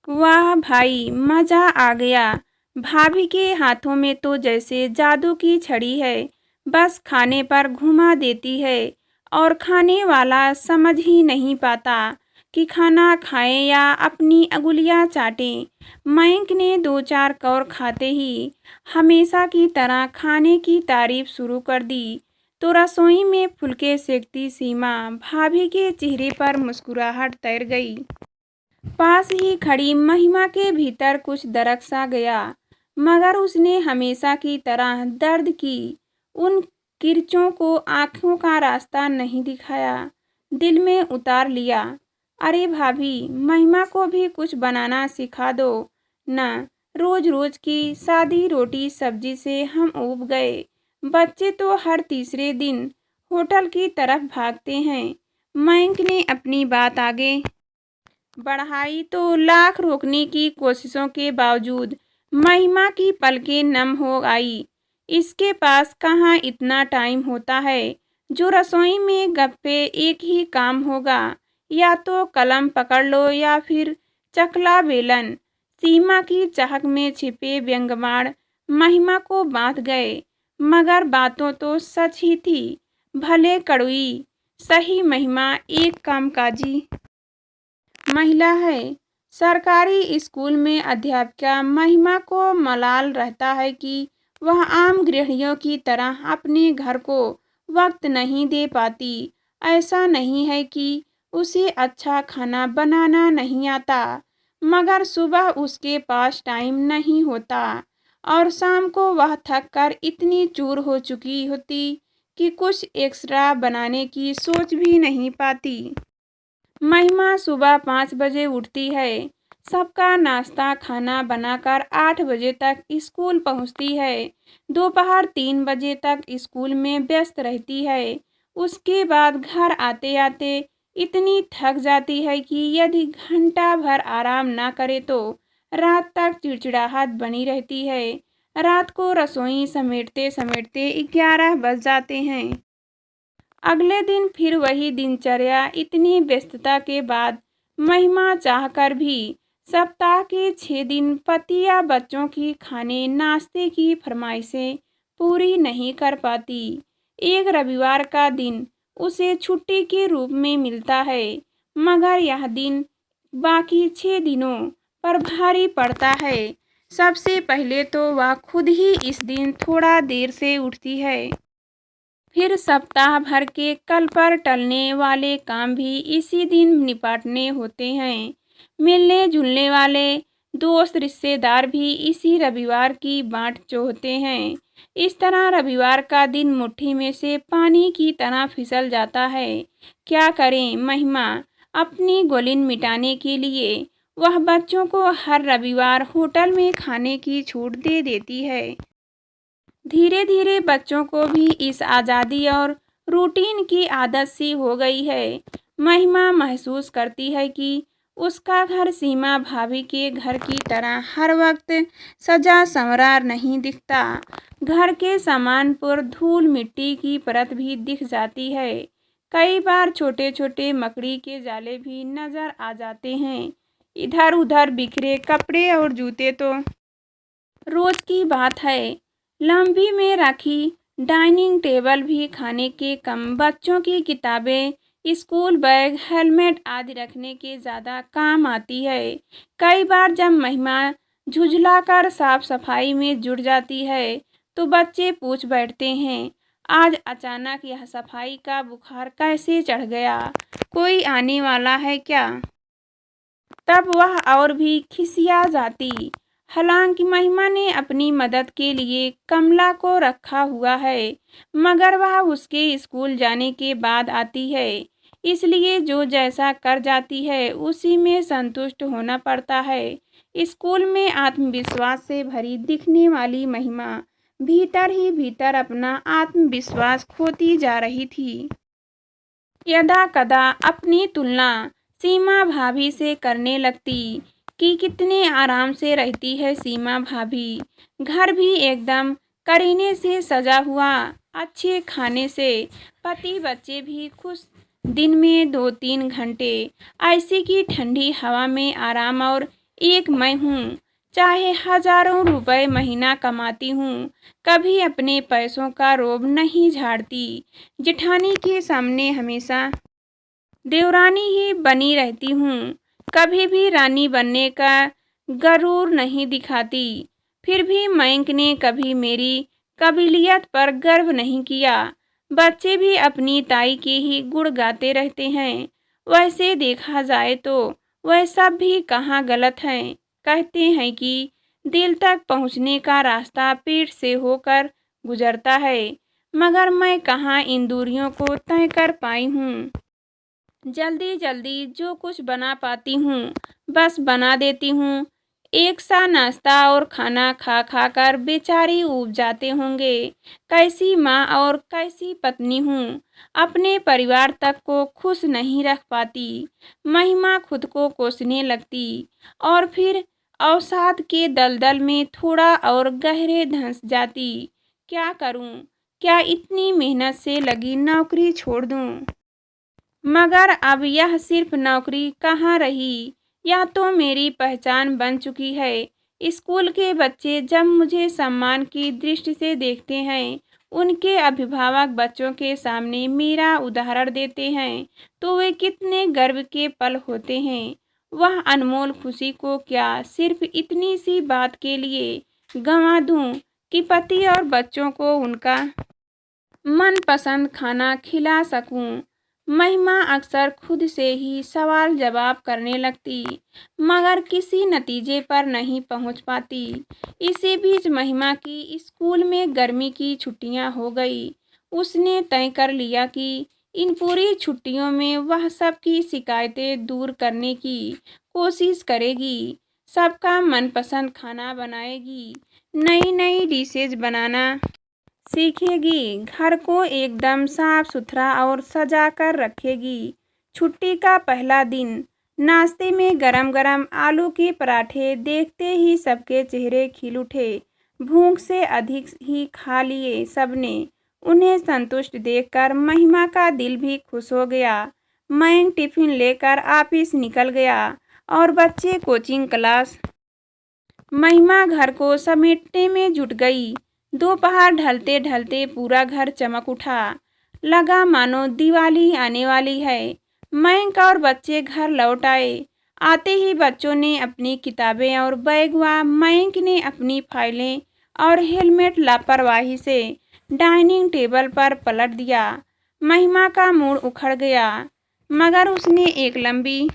वाह भाई, मजा आ गया। भाभी के हाथों में तो जैसे जादू की छड़ी है। बस खाने पर घुमा देती है और खाने वाला समझ ही नहीं पाता कि खाना खाएं या अपनी अंगुलियां चाटें। मयंक ने दो चार कौर खाते ही हमेशा की तरह खाने की तारीफ शुरू कर दी तो रसोई में फुलके सेकती सीमा भाभी के चेहरे पर मुस्कुराहट तैर गई। पास ही खड़ी महिमा के भीतर कुछ दरक सा गया, मगर उसने हमेशा की तरह दर्द की उन किरचों को आंखों का रास्ता नहीं दिखाया। दिल में उतार लिया, अरे भाभी, महिमा को भी कुछ बनाना सिखा दो ना। रोज रोज की सादी रोटी सब्जी से हम ऊब गए। बच्चे तो हर तीसरे दिन होटल की तरफ भागते हैं। मयंक ने अपनी बात आगे बढ़ाई तो लाख रोकने की कोशिशों के बावजूद महिमा की पलकें नम हो आई। इसके पास कहाँ इतना टाइम होता है जो रसोई में गप्पे एक ही काम होगा, या तो कलम पकड़ लो या फिर चकला बेलन। सीमा की चाहक में छिपे व्यंग्यबाण महिमा को बांध गए, मगर बातों तो सच ही थी, भले कड़वी सही। महिमा एक कामकाजी महिला है। सरकारी स्कूल में अध्यापिका महिमा को मलाल रहता है कि वह आम गृहिणियों की तरह अपने घर को वक्त नहीं दे पाती। ऐसा नहीं है कि उसे अच्छा खाना बनाना नहीं आता, मगर सुबह उसके पास टाइम नहीं होता और शाम को वह थक कर इतनी चूर हो चुकी होती कि कुछ एक्स्ट्रा बनाने की सोच भी नहीं पाती। महिमा सुबह 5 बजे उठती है, सबका नाश्ता खाना बनाकर 8 बजे तक स्कूल पहुंचती है। दोपहर 3 बजे तक स्कूल में व्यस्त रहती है। उसके बाद घर आते आते इतनी थक जाती है कि यदि घंटा भर आराम ना करे तो रात तक चिड़चिड़ाहट बनी रहती है। रात को रसोई समेटते समेटते 11 बज जाते हैं। अगले दिन फिर वही दिनचर्या। इतनी व्यस्तता के बाद महिमा चाहकर भी सप्ताह के 6 दिन पति या बच्चों की खाने नाश्ते की फरमाइशें पूरी नहीं कर पाती। एक रविवार का दिन उसे छुट्टी के रूप में मिलता है, मगर यह दिन बाकी 6 दिनों पर भारी पड़ता है। सबसे पहले तो वह खुद ही इस दिन थोड़ा देर से उठती है। फिर सप्ताह भर के कल पर टलने वाले काम भी इसी दिन निपटने होते हैं। मिलने जुलने वाले दोस्त रिश्तेदार भी इसी रविवार की बाट जोहते हैं। इस तरह रविवार का दिन मुट्ठी में से पानी की तरह फिसल जाता है। क्या करें महिमा, अपनी गोलिन मिटाने के लिए वह बच्चों को हर रविवार होटल में खाने की छूट दे देती है। धीरे धीरे बच्चों को भी इस आज़ादी और रूटीन की आदत सी हो गई है। महिमा महसूस करती है कि उसका घर सीमा भाभी के घर की तरह हर वक्त सजा संवरा नहीं दिखता। घर के सामान पर धूल मिट्टी की परत भी दिख जाती है। कई बार छोटे छोटे मकड़ी के जाले भी नजर आ जाते हैं। इधर उधर बिखरे कपड़े और जूते तो रोज की बात है। लंबी में रखी डाइनिंग टेबल भी खाने के कम, बच्चों की किताबें, स्कूल बैग, हेलमेट आदि रखने के ज़्यादा काम आती है। कई बार जब महिमा झुझलाकर साफ सफाई में जुट जाती है तो बच्चे पूछ बैठते हैं, आज अचानक यह सफाई का बुखार कैसे चढ़ गया, कोई आने वाला है क्या? तब वह और भी खिसिया जाती। हालांकि महिमा ने अपनी मदद के लिए कमला को रखा हुआ है, मगर वह उसके स्कूल जाने के बाद आती है, इसलिए जो जैसा कर जाती है उसी में संतुष्ट होना पड़ता है। स्कूल में आत्मविश्वास से भरी दिखने वाली महिमा भीतर ही भीतर अपना आत्मविश्वास खोती जा रही थी। यदा कदा अपनी तुलना सीमा भाभी से करने लगती कि कितने आराम से रहती है सीमा भाभी। घर भी एकदम करीने से सजा हुआ, अच्छे खाने से, पति बच्चे भी खुश। दिन में 2-3 घंटे ऐसी की ठंडी हवा में आराम और एक मैं हूँ, चाहे हजारों रुपए महीना कमाती हूँ, कभी अपने पैसों का रोब नहीं झाड़ती। जेठानी के सामने हमेशा देवरानी ही बनी रहती हूँ, कभी भी रानी बनने का गरूर नहीं दिखाती। फिर भी मयंक ने कभी मेरी काबिलियत पर गर्व नहीं किया। बच्चे भी अपनी ताई के ही गुण गाते रहते हैं। वैसे देखा जाए तो वह सब भी कहाँ गलत हैं। कहते हैं कि दिल तक पहुँचने का रास्ता पेट से होकर गुजरता है, मगर मैं कहाँ इन दूरियों को तय कर पाई हूँ। जल्दी जल्दी जो कुछ बना पाती हूँ बस बना देती हूँ। एक सा नाश्ता और खाना खा खा कर बेचारी ऊब जाते होंगे। कैसी माँ और कैसी पत्नी हूँ, अपने परिवार तक को खुश नहीं रख पाती। महिमा खुद को कोसने लगती और फिर अवसाद के दलदल में थोड़ा और गहरे धंस जाती। क्या करूँ? क्या इतनी मेहनत से लगी नौकरी छोड़ दूँ? मगर अब यह सिर्फ नौकरी कहाँ रही, यह तो मेरी पहचान बन चुकी है। स्कूल के बच्चे जब मुझे सम्मान की दृष्टि से देखते हैं, उनके अभिभावक बच्चों के सामने मेरा उदाहरण देते हैं, तो वे कितने गर्व के पल होते हैं। वह अनमोल खुशी को क्या सिर्फ इतनी सी बात के लिए गंवा दूं कि पति और बच्चों को उनका मनपसंद खाना खिला सकूं। महिमा अक्सर खुद से ही सवाल जवाब करने लगती, मगर किसी नतीजे पर नहीं पहुंच पाती। इसी बीच महिमा की स्कूल में गर्मी की छुट्टियां हो गई। उसने तय कर लिया कि इन पूरी छुट्टियों में वह सबकी शिकायतें दूर करने की कोशिश करेगी, सबका मनपसंद खाना बनाएगी, नई नई डिशेज बनाना सीखेगी, घर को एकदम साफ सुथरा और सजा कर रखेगी। छुट्टी का पहला दिन नाश्ते में गरम गरम आलू के पराठे देखते ही सबके चेहरे खिल उठे। भूख से अधिक ही खा लिए सबने। उन्हें संतुष्ट देखकर महिमा का दिल भी खुश हो गया। मयंक टिफिन लेकर ऑफिस निकल गया और बच्चे कोचिंग क्लास। महिमा घर को समेटने में जुट गई। दोपहर ढलते ढलते पूरा घर चमक उठा, लगा मानो दिवाली आने वाली है। मयंक और बच्चे घर लौट आए। आते ही बच्चों ने अपनी किताबें और बैग व मयंक ने अपनी फाइलें और हेलमेट लापरवाही से डाइनिंग टेबल पर पलट दिया। महिमा का मूड उखड़ गया, मगर उसने एक लंबी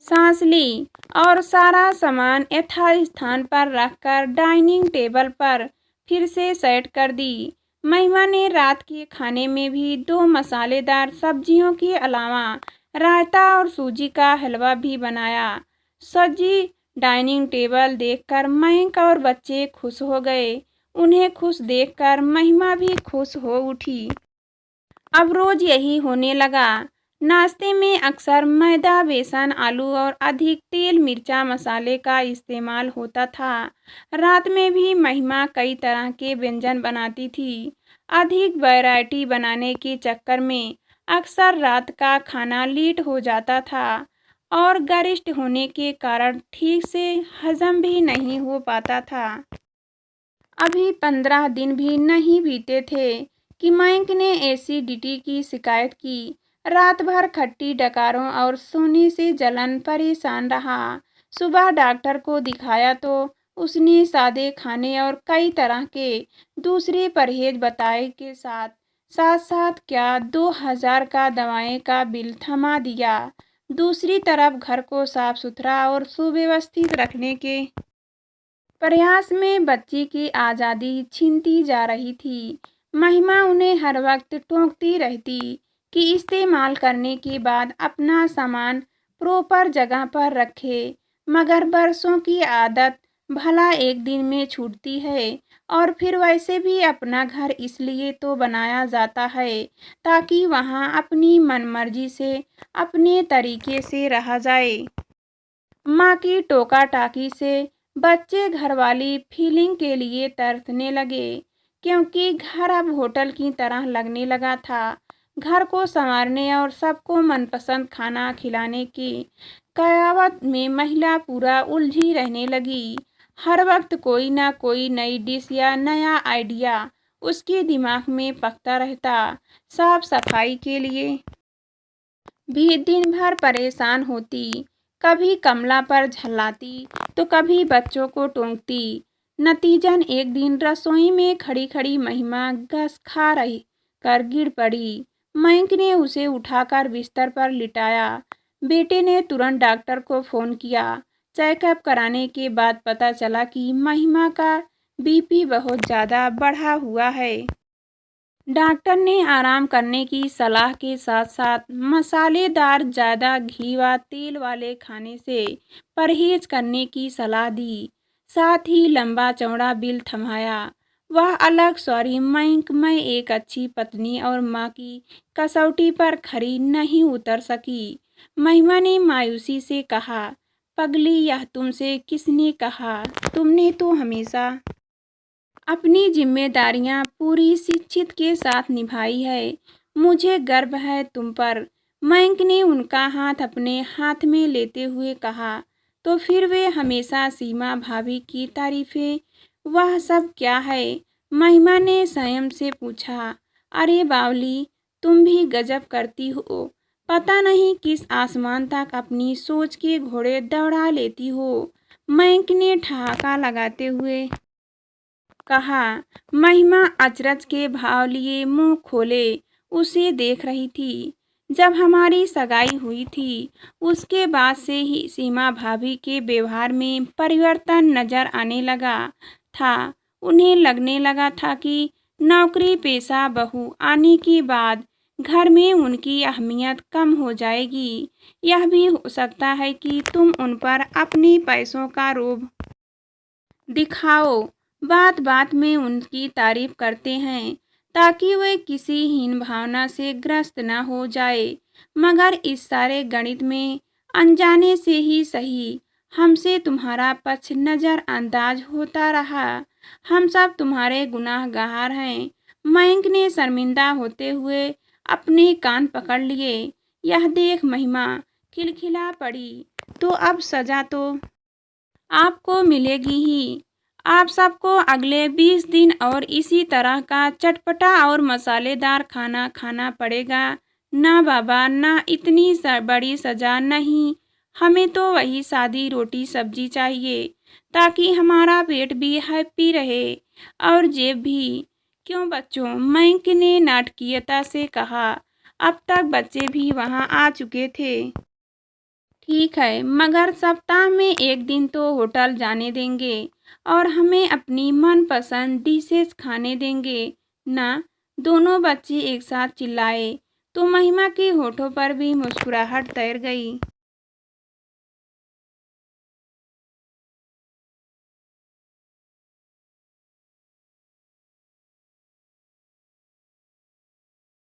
सांस ली और सारा सामान यथास्थान पर रखकर डाइनिंग टेबल पर फिर से सेट कर दी। महिमा ने रात के खाने में भी 2 मसालेदार सब्जियों के अलावा रायता और सूजी का हलवा भी बनाया। सजी डाइनिंग टेबल देखकर मयंक और बच्चे खुश हो गए। उन्हें खुश देखकर महिमा भी खुश हो उठी। अब रोज यही होने लगा। नाश्ते में अक्सर मैदा, बेसन, आलू और अधिक तेल, मिर्चा, मसाले का इस्तेमाल होता था। रात में भी महिमा कई तरह के व्यंजन बनाती थी। अधिक वैरायटी बनाने के चक्कर में अक्सर रात का खाना लेट हो जाता था और गरिष्ठ होने के कारण ठीक से हजम भी नहीं हो पाता था। अभी 15 दिन भी नहीं बीते थे कि मयंक ने एसिडिटी की शिकायत की। रात भर खट्टी डकारों और सोने से जलन परेशान रहा। सुबह डॉक्टर को दिखाया तो उसने सादे खाने और कई तरह के दूसरे परहेज बताए के साथ साथ साथ क्या 2000 का दवाएं का बिल थमा दिया। दूसरी तरफ घर को साफ सुथरा और सुव्यवस्थित रखने के प्रयास में बच्ची की आज़ादी छीनती जा रही थी। महिमा उन्हें हर वक्त टोकती रहती कि इस्तेमाल करने के बाद अपना सामान प्रॉपर जगह पर रखे, मगर बरसों की आदत भला एक दिन में छूटती है। और फिर वैसे भी अपना घर इसलिए तो बनाया जाता है ताकि वहाँ अपनी मनमर्जी से अपने तरीके से रहा जाए। माँ की टोका टाकी से बच्चे घरवाली फीलिंग के लिए तरसने लगे, क्योंकि घर अब होटल की तरह लगने लगा था। घर को संवारने और सबको मनपसंद खाना खिलाने की कयावत में महिला पूरा उलझी रहने लगी। हर वक्त कोई ना कोई नई डिश या नया आइडिया उसके दिमाग में पकता रहता। साफ सफाई के लिए भी दिन भर परेशान होती। कभी कमला पर झल्लाती तो कभी बच्चों को टोंकती। नतीजन एक दिन रसोई में खड़ी खड़ी महिमा घास खा रही कर गिर पड़ी। मयंक ने उसे उठाकर बिस्तर पर लिटाया। बेटे ने तुरंत डॉक्टर को फोन किया। चेकअप कराने के बाद पता चला कि महिमा का बीपी बहुत ज़्यादा बढ़ा हुआ है। डॉक्टर ने आराम करने की सलाह के साथ साथ मसालेदार, ज़्यादा घी व तेल वाले खाने से परहेज करने की सलाह दी। साथ ही लंबा चौड़ा बिल थमाया। वह अलग सॉरी मयंक, मैं एक अच्छी पत्नी और माँ की कसौटी पर खरी नहीं उतर सकी। महिमा ने मायूसी से कहा, पगली, यह तुमसे किसने कहा? तुमने तो हमेशा अपनी जिम्मेदारियां पूरी शिक्षित के साथ निभाई है। मुझे गर्व है तुम पर। मयंक ने उनका हाथ अपने हाथ में लेते हुए कहा। तो फिर वे हमेशा सीमा भाभी की तारीफें, वह सब क्या है? महिमा ने संयम से पूछा। अरे बावली, तुम भी गजब करती हो। पता नहीं किस आसमान तक अपनी सोच के घोड़े दौड़ा लेती हो। मयंक ने ठहाका लगाते हुए कहा। महिमा अचरज के भाव लिए मुंह खोले उसे देख रही थी। जब हमारी सगाई हुई थी उसके बाद से ही सीमा भाभी के व्यवहार में परिवर्तन नजर आने लगा था। उन्हें लगने लगा था कि नौकरी पेशा बहू आने के बाद घर में उनकी अहमियत कम हो जाएगी। यह भी हो सकता है कि तुम उन पर अपने पैसों का रोब दिखाओ, बात बात में उनकी तारीफ करते हैं ताकि वे किसी हीन भावना से ग्रस्त न हो जाए। मगर इस सारे गणित में अनजाने से ही सही हमसे तुम्हारा पक्ष नज़रअंदाज होता रहा। हम सब तुम्हारे गुनाहगार हैं। मयंक ने शर्मिंदा होते हुए अपने कान पकड़ लिए। यह देख महिमा खिलखिला पड़ी। तो अब सजा तो आपको मिलेगी ही। आप सबको अगले 20 दिन और इसी तरह का चटपटा और मसालेदार खाना खाना पड़ेगा। ना बाबा, ना इतनी बड़ी सज़ा नहीं। हमें तो वही सादी रोटी सब्जी चाहिए ताकि हमारा पेट भी हैप्पी रहे और जेब भी। क्यों बच्चों? मयंक ने नाटकीयता से कहा। अब तक बच्चे भी वहां आ चुके थे। ठीक है, मगर सप्ताह में एक दिन तो होटल जाने देंगे और हमें अपनी मनपसंद डिशेस खाने देंगे ना? दोनों बच्चे एक साथ चिल्लाए तो महिमा के होठों पर भी मुस्कुराहट तैर गई।